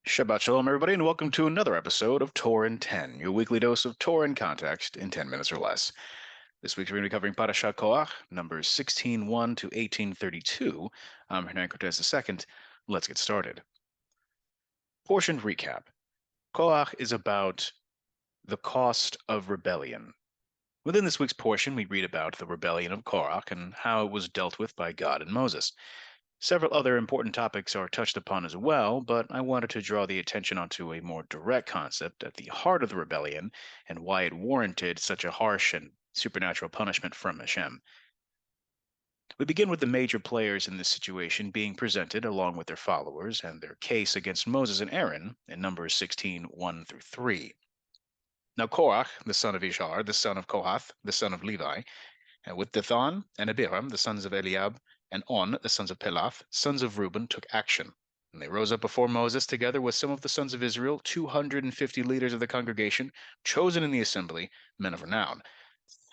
Shabbat Shalom, everybody, and welcome to another episode of Torah in 10, your weekly dose of Torah in context in 10 minutes or less. This week we're going to be covering Parasha Korach, numbers 16:1 to 18:32. I'm Hernan Cortez II. Let's get started. Portion recap. Korach is about the cost of rebellion. Within this week's portion, we read about the rebellion of Korach and how it was dealt with by God and Moses. Several other important topics are touched upon as well, but I wanted to draw the attention onto a more direct concept at the heart of the rebellion and why it warranted such a harsh and supernatural punishment from Hashem. We begin with the major players in this situation being presented along with their followers and their case against Moses and Aaron in Numbers 16:1 through 3. Now Korach, the son of Ishar, the son of Kohath, the son of Levi, and with Dathan and Abiram, the sons of Eliab, and On, the sons of Pelath, sons of Reuben, took action. And they rose up before Moses, together with some of the sons of Israel, 250 leaders of the congregation, chosen in the assembly, men of renown.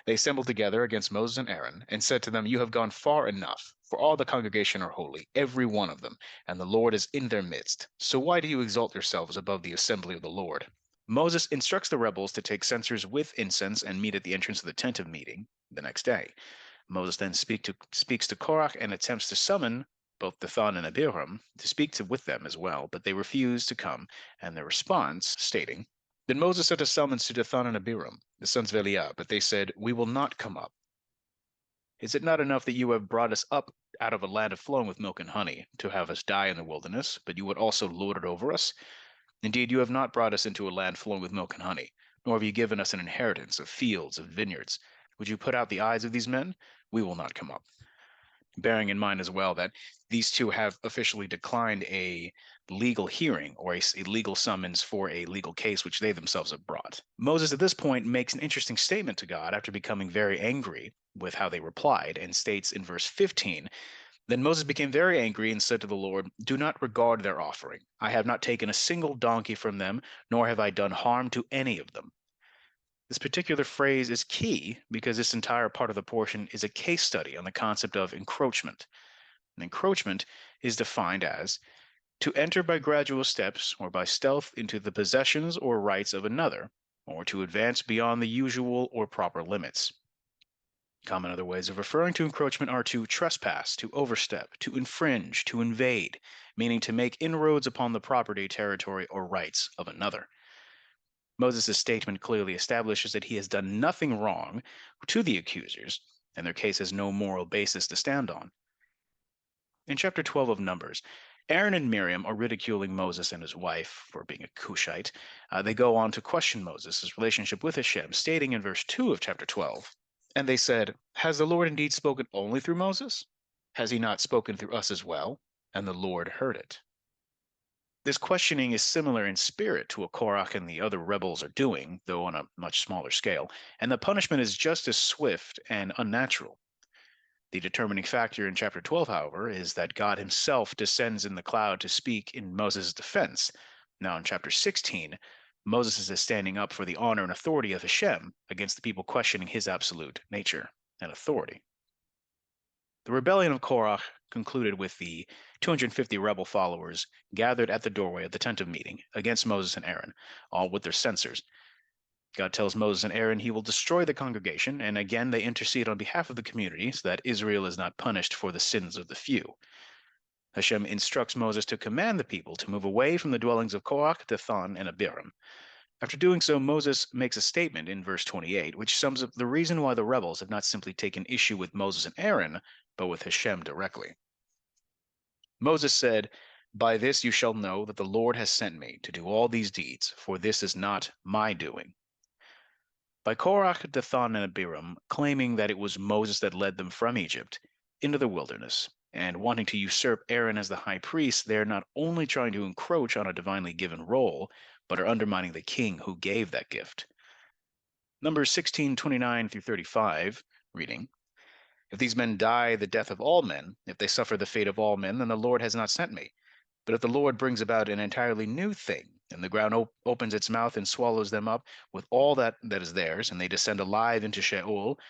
They assembled together against Moses and Aaron, and said to them, You have gone far enough, for all the congregation are holy, every one of them, and the Lord is in their midst. So why do you exalt yourselves above the assembly of the Lord? Moses instructs the rebels to take censers with incense and meet at the entrance of the tent of meeting the next day. Moses then speaks to Korach and attempts to summon both Dathan and Abiram to with them as well, but they refuse to come, and their response, stating, Then Moses sent a summons to Dathan and Abiram, the sons of Eliab, but they said, We will not come up. Is it not enough that you have brought us up out of a land of flowing with milk and honey, to have us die in the wilderness, but you would also lord it over us? Indeed, you have not brought us into a land flowing with milk and honey, nor have you given us an inheritance of fields, of vineyards. Would you put out the eyes of these men? We will not come up. Bearing in mind as well that these two have officially declined a legal hearing or a legal summons for a legal case which they themselves have brought. Moses at this point makes an interesting statement to God after becoming very angry with how they replied and states in verse 15, Then Moses became very angry and said to the Lord, Do not regard their offering. I have not taken a single donkey from them, nor have I done harm to any of them. This particular phrase is key because this entire part of the portion is a case study on the concept of encroachment. And encroachment is defined as to enter by gradual steps or by stealth into the possessions or rights of another, or to advance beyond the usual or proper limits. Common other ways of referring to encroachment are to trespass, to overstep, to infringe, to invade, meaning to make inroads upon the property, territory, or rights of another. Moses' statement clearly establishes that he has done nothing wrong to the accusers, and their case has no moral basis to stand on. In chapter 12 of Numbers, Aaron and Miriam are ridiculing Moses and his wife for being a Cushite. They go on to question Moses' relationship with Hashem, stating in verse 2 of chapter 12, And they said, Has the Lord indeed spoken only through Moses? Has he not spoken through us as well? And the Lord heard it. This questioning is similar in spirit to what Korach and the other rebels are doing, though on a much smaller scale, and the punishment is just as swift and unnatural. The determining factor in chapter 12, however, is that God himself descends in the cloud to speak in Moses' defense. Now, in chapter 16, Moses is standing up for the honor and authority of Hashem against the people questioning his absolute nature and authority. The rebellion of Korach concluded with the 250 rebel followers gathered at the doorway of the tent of meeting against Moses and Aaron, all with their censers. God tells Moses and Aaron he will destroy the congregation, and again they intercede on behalf of the community so that Israel is not punished for the sins of the few. Hashem instructs Moses to command the people to move away from the dwellings of Korach, Dathan, and Abiram. After doing so, Moses makes a statement in verse 28, which sums up the reason why the rebels have not simply taken issue with Moses and Aaron, but with Hashem directly. Moses said, By this you shall know that the Lord has sent me to do all these deeds, for this is not my doing. By Korach, Dathan, and Abiram claiming that it was Moses that led them from Egypt into the wilderness, and wanting to usurp Aaron as the high priest, they are not only trying to encroach on a divinely given role, but are undermining the king who gave that gift. Numbers 16:29 through 35, reading, If these men die the death of all men, if they suffer the fate of all men, then the Lord has not sent me. But if the Lord brings about an entirely new thing, and the ground opens its mouth and swallows them up with all that is theirs, and they descend alive into Sheol,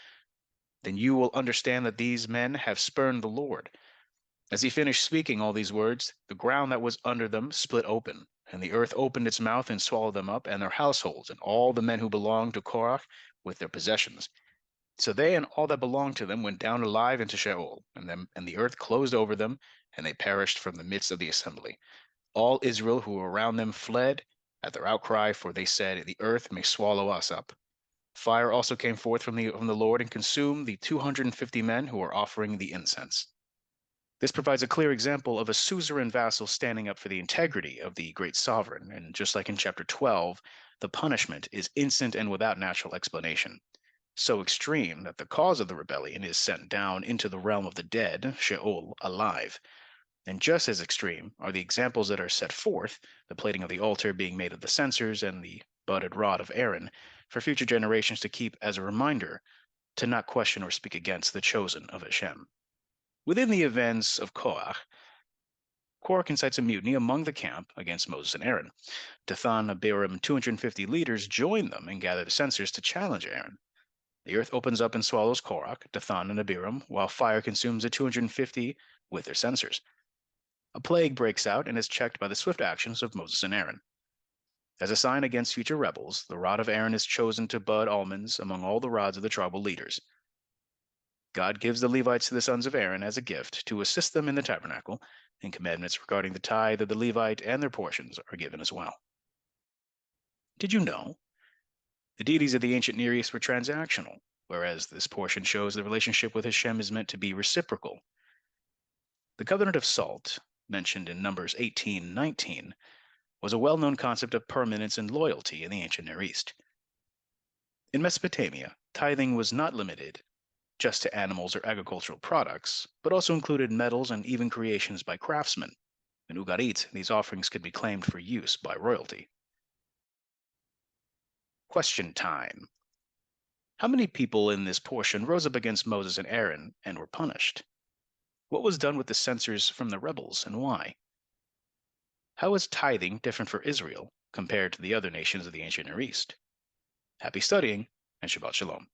then you will understand that these men have spurned the Lord. As he finished speaking all these words, the ground that was under them split open, And the earth opened its mouth and swallowed them up and their households and all the men who belonged to Korach with their possessions. So they and all that belonged to them went down alive into Sheol, and the earth closed over them, and they perished from the midst of the assembly. All Israel who were around them fled at their outcry, for they said, the earth may swallow us up. Fire also came forth from the Lord and consumed the 250 men who were offering the incense. This provides a clear example of a suzerain vassal standing up for the integrity of the great sovereign, and just like in chapter 12, the punishment is instant and without natural explanation. So extreme that the cause of the rebellion is sent down into the realm of the dead, Sheol, alive. And just as extreme are the examples that are set forth, the plating of the altar being made of the censers and the budded rod of Aaron, for future generations to keep as a reminder to not question or speak against the chosen of Hashem. Within the events of Korach incites a mutiny among the camp against Moses and Aaron. Dathan, Abiram, and 250 leaders join them and gather the censers to challenge Aaron. The earth opens up and swallows Korach, Dathan, and Abiram, while fire consumes the 250 with their censers. A plague breaks out and is checked by the swift actions of Moses and Aaron. As a sign against future rebels, the rod of Aaron is chosen to bud almonds among all the rods of the tribal leaders. God gives the Levites to the sons of Aaron as a gift to assist them in the tabernacle, and commandments regarding the tithe of the Levite and their portions are given as well. Did you know? The deities of the ancient Near East were transactional, whereas this portion shows the relationship with Hashem is meant to be reciprocal. The covenant of salt, mentioned in Numbers 18:19, was a well-known concept of permanence and loyalty in the ancient Near East. In Mesopotamia, tithing was not limited just to animals or agricultural products, but also included metals and even creations by craftsmen. In Ugarit, these offerings could be claimed for use by royalty. Question time. How many people in this portion rose up against Moses and Aaron and were punished? What was done with the censers from the rebels and why? How is tithing different for Israel compared to the other nations of the ancient Near East? Happy studying and Shabbat Shalom.